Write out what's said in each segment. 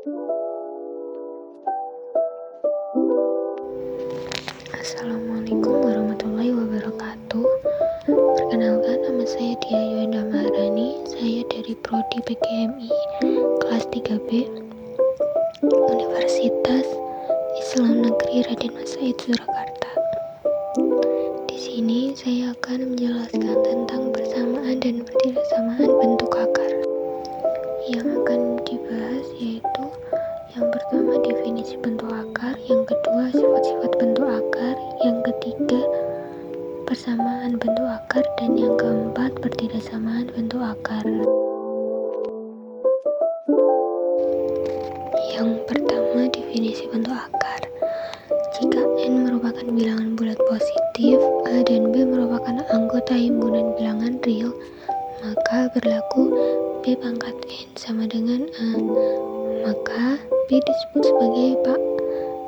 Assalamualaikum warahmatullahi wabarakatuh. Perkenalkan, nama saya Tia Yuenda Maharani. Saya dari Prodi PKMI kelas 3B Universitas Islam Negeri Raden Mas Said Surakarta. Di sini saya akan menjelaskan tentang persamaan dan ketidaksamaan bentuk akar. Yang akan dibahas yaitu yang pertama definisi bentuk akar, yang kedua sifat-sifat bentuk akar, yang ketiga persamaan bentuk akar, dan yang keempat ketidaksamaan bentuk akar. Yang pertama definisi bentuk akar. Jika N merupakan bilangan bulat positif, A dan B merupakan anggota himpunan bilangan real, maka berlaku B pangkat N sama dengan A. Maka B disebut sebagai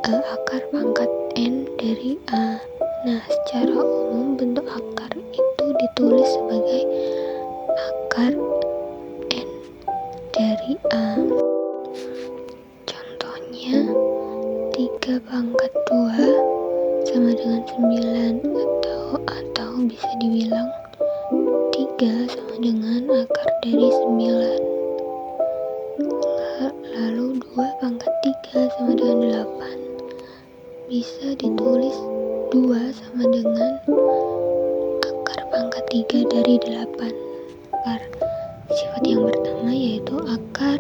akar pangkat N dari A. Nah, secara umum bentuk akar itu ditulis sebagai akar N dari A. Contohnya 3 pangkat 2 sama dengan 9 atau bisa dibilang 3 sama dengan akar dari 9. Lalu 2 pangkat 3 sama dengan 8. Bisa ditulis 2 sama dengan akar pangkat 3 dari 8. Sifat yang pertama yaitu akar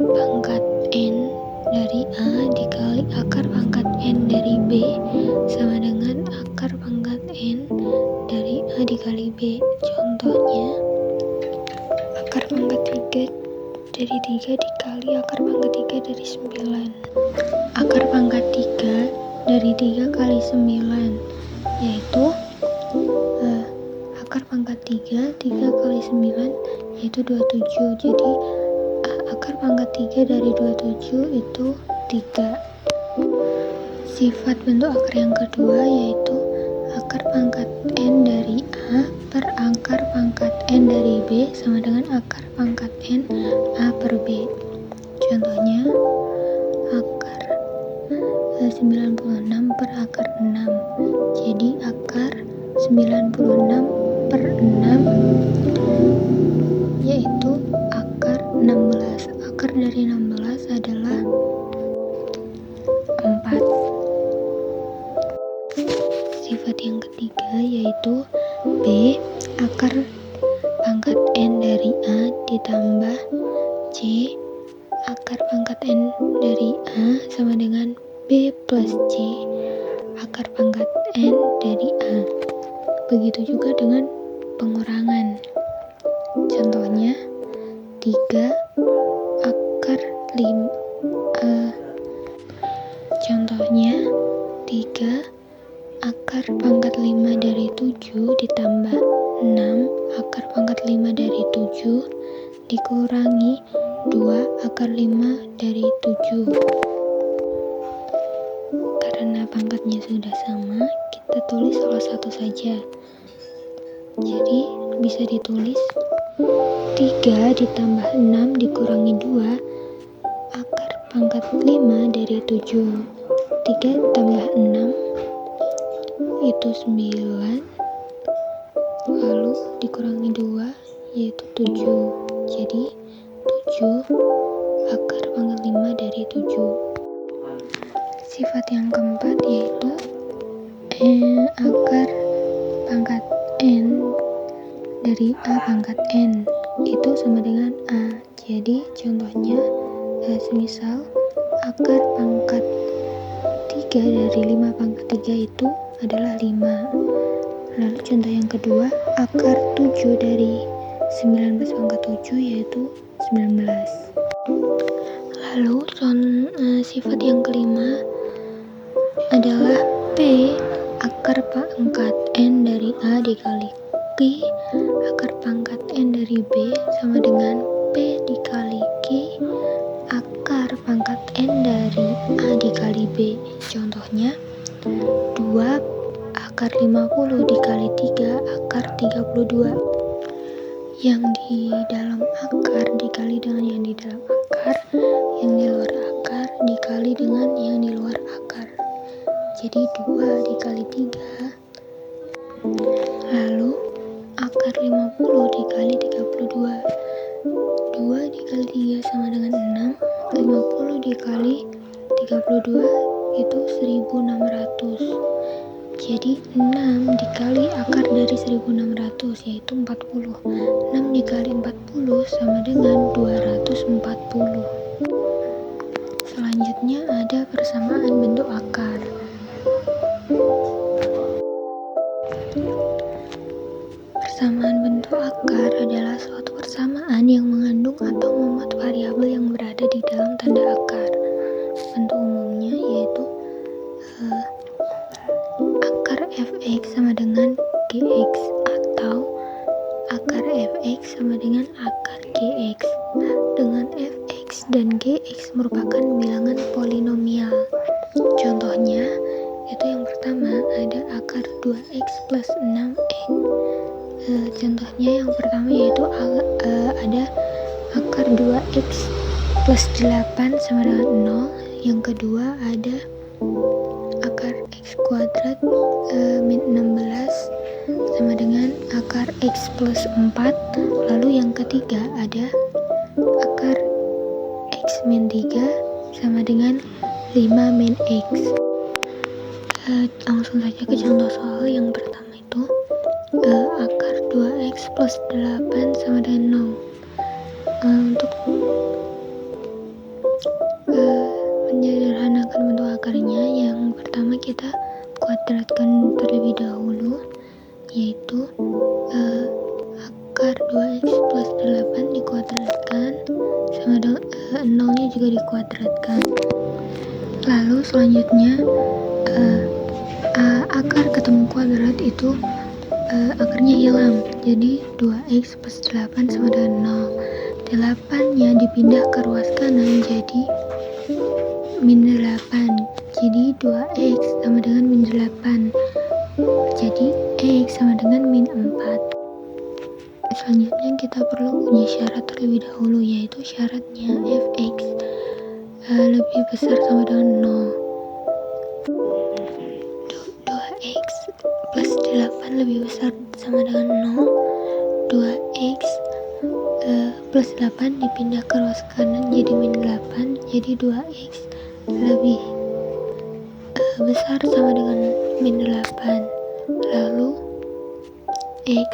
pangkat N dari A dikali akar pangkat N dari B sama dengan akar pangkat N dari A dikali B. Contohnya, akar pangkat 3 dari 3 dikali akar pangkat 3 dari 9. Akar pangkat 3 dari 3 kali 9 yaitu akar pangkat 3 kali 9 yaitu 27. Jadi akar pangkat 3 dari 27 itu 3. Sifat bentuk akar yang kedua yaitu akar pangkat N dari A per akar pangkat N dari B sama dengan akar pangkat N A per B. Contohnya, akar 96 per akar 6. Jadi akar 96 per 6 yaitu akar 16. Akar dari 16 adalah 4. Sifat yang ketiga yaitu B akar pangkat N dari A ditambah C akar pangkat N dari A sama dengan B plus C akar pangkat N dari A. Begitu juga dengan pengurangan. Contohnya 3 akar 5 Contohnya 3 akar pangkat 5 dari 7 ditambah 6 akar pangkat 5 dari 7 dikurangi 2 akar 5 dari 7. Karena pangkatnya sudah sama, kita tulis salah satu saja. Jadi bisa ditulis 3 ditambah 6 dikurangi 2 akar pangkat 5 dari 7. 3 tambah 6 itu 9, lalu dikurangi 2 yaitu 7. Jadi 7 akar pangkat 5 dari 7. Sifat yang keempat yaitu akar pangkat N dari A pangkat N itu sama dengan A. Jadi contohnya semisal akar pangkat 3 dari 5 pangkat 3 itu adalah 5. Lalu contoh yang kedua, akar 7 dari 19 pangkat 7 yaitu 19. Lalu sifat yang kelima adalah P akar pangkat N dari A dikali Q akar pangkat N dari B sama dengan P dikali Q akar pangkat N dari A dikali B. Contohnya 2 akar 50 dikali 3 akar 32. Yang di dalam akar dikali dengan yang di dalam akar, yang di luar dikali dengan yang di luar akar. Jadi 2 dikali 3, lalu akar 50 dikali 32. 2 dikali 3 sama dengan 6, 50 dikali 32 itu 1600. Jadi 6 dikali akar dari 1600 yaitu 40. 6 dikali 40 sama dengan 240. Selanjutnya ada persamaan bentuk akar. Persamaan bentuk akar adalah suatu persamaan yang mengandung atau memuat variabel yang berada di dalam tanda akar. Bentuk umumnya yaitu akar fx sama dengan gx atau akar fx sama dengan akar gx, dengan fx dan gx merupakan bilangan polinomial. Contohnya itu yang pertama ada akar 2x plus 6x. Contohnya yang pertama yaitu ada akar 2x plus 8 sama dengan 0. Yang kedua ada akar x kuadrat min 16 sama dengan akar x plus 4. Lalu yang ketiga ada akar x min 3 sama dengan 5 min x. Langsung saja ke contoh soal yang pertama itu akar 2x plus 8 sama dengan 0. Untuk menyederhanakan bentuk akarnya, yang pertama kita kuadratkan terlebih dahulu, yaitu akar 2x plus 8 dikuadratkan sama dengan 0 nya juga dikuadratkan. Lalu selanjutnya akar ketemu kuadrat itu akarnya hilang, jadi 2x plus 8 sama dengan 0. 8 nya dipindah ke ruas kanan jadi min 8, jadi 2x sama dengan min 8, jadi x sama dengan min 4. Selanjutnya kita perlu uji syarat terlebih dahulu, yaitu syaratnya fx lebih besar sama dengan 0. 2x plus 8 lebih besar sama dengan 0. 2x plus 8 dipindah ke ruas kanan jadi min 8, jadi 2x lebih besar sama dengan min 8. Lalu x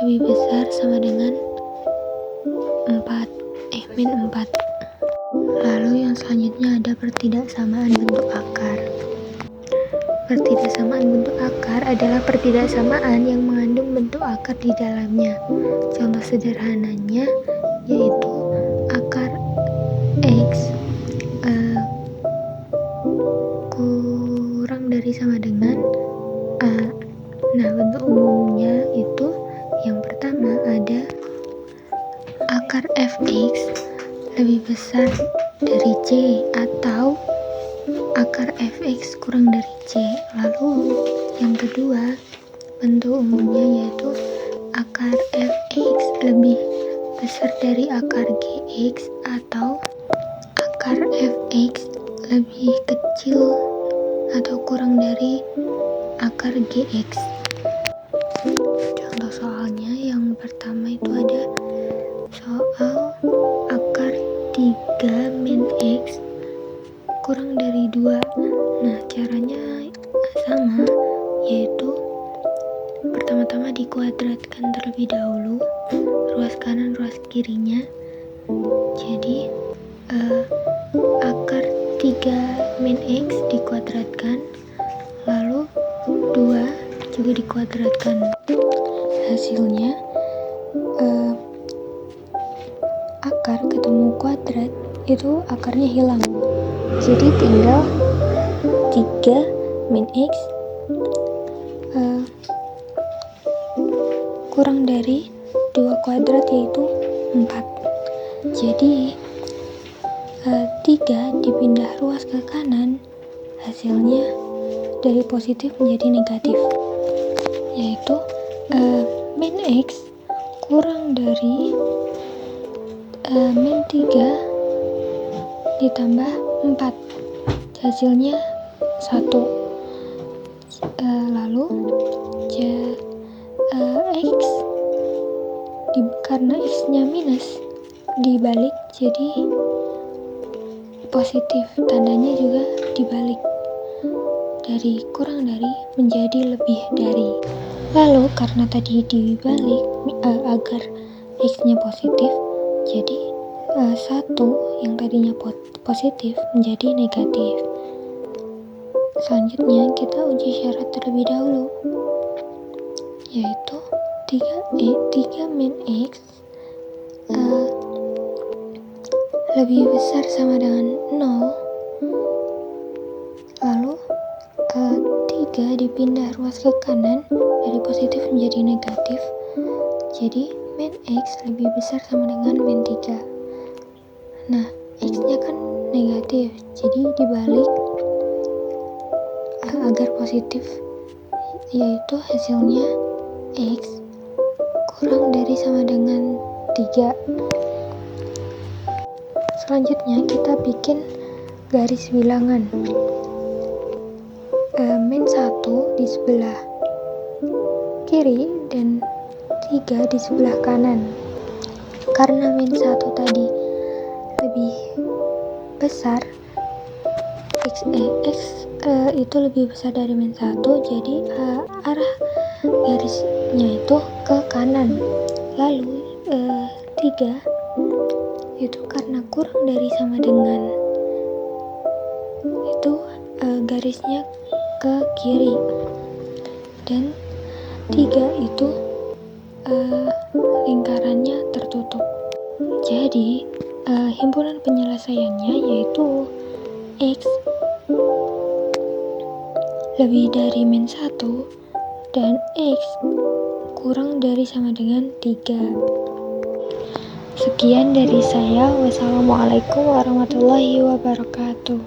lebih besar sama dengan min 4. Lalu yang selanjutnya ada pertidaksamaan bentuk akar. Pertidaksamaan bentuk akar adalah pertidaksamaan yang mengandung bentuk akar di dalamnya. Contoh sederhananya yaitu akar x kurang dari sama dengan a. Nah, bentuk umumnya itu yang pertama ada akar fx lebih besar dari c atau akar fx kurang dari c. Lalu yang kedua bentuk umumnya yaitu akar fx lebih besar dari akar gx atau akar fx lebih kecil atau kurang dari akar gx. Contoh soalnya yang pertama itu ada soal akar 3 min x kurang dari 2. Nah, caranya sama, yaitu pertama-tama dikuadratkan terlebih dahulu ruas kanan ruas kirinya. Jadi akar 3 min x dikuadratkan, lalu 2 juga dikuadratkan. Hasilnya akar ketemu kuadrat itu akarnya hilang, jadi tinggal 3 min x kurang dari 2 kuadrat yaitu 4. Jadi 3 dipindah ruas ke kanan, hasilnya dari positif menjadi negatif, yaitu min x kurang dari min 3 ditambah 4, hasilnya 1. Lalu X karena X nya minus dibalik jadi positif, tandanya juga dibalik, dari kurang dari menjadi lebih dari. Lalu karena tadi dibalik agar X nya positif, jadi 1 yang tadinya positif menjadi negatif. Selanjutnya kita uji syarat terlebih dahulu, yaitu 3 min X lebih besar sama dengan 0. Lalu 3 dipindah ruas ke kanan dari positif menjadi negatif, jadi min X lebih besar sama dengan min 3. Nah, X nya kan negatif, jadi dibalik agar positif, yaitu hasilnya X kurang dari sama dengan 3. Selanjutnya kita bikin garis bilangan. Min 1 di sebelah kiri dan 3 di sebelah kanan. Karena min 1 tadi lebih besar, X itu lebih besar dari min 1, jadi arah garisnya itu ke kanan. Lalu 3 itu karena kurang dari sama dengan itu garisnya ke kiri, dan 3 itu lingkarannya tertutup. Jadi himpunan penyelesaiannya yaitu X lebih dari min 1 dan X kurang dari sama dengan 3. Sekian dari saya. Wassalamualaikum warahmatullahi wabarakatuh.